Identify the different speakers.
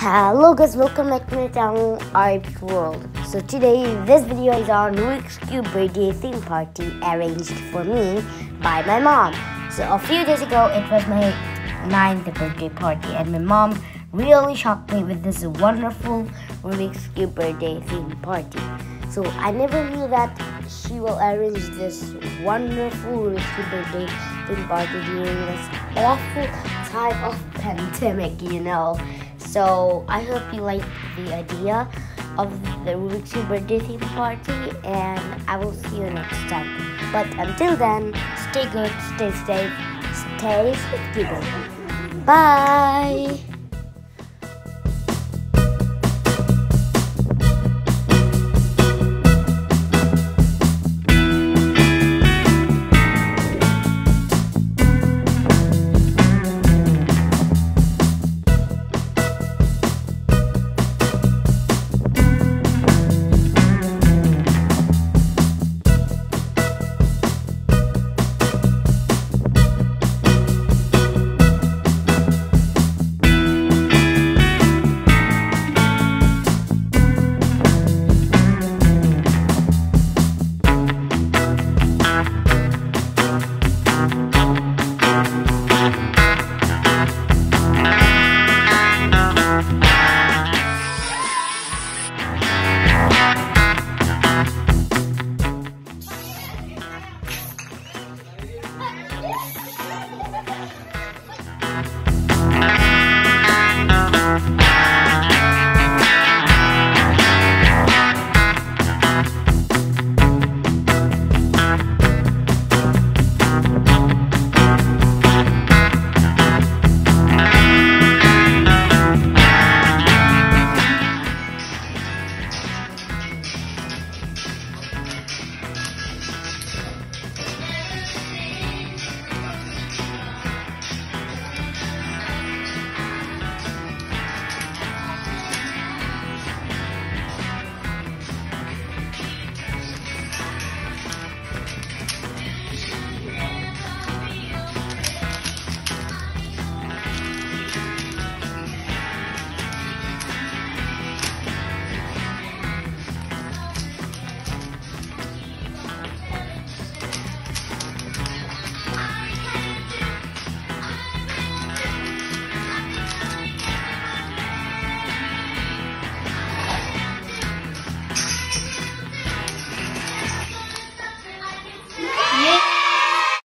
Speaker 1: Hello guys, welcome back to my channel Art World. So today this video is on Rubik's Cube birthday theme party arranged for me by my mom. So a few days ago it was my 9th birthday party and my mom really shocked me with this wonderful Rubik's Cube birthday theme party. So I never knew that she will arrange this wonderful Rubik's Cube birthday theme party during this awful time of pandemic, So I hope you like the idea of the Rubik's Cube birthday theme party, and I will see you next time. But until then, stay good, stay safe, stay with Cuban. Bye!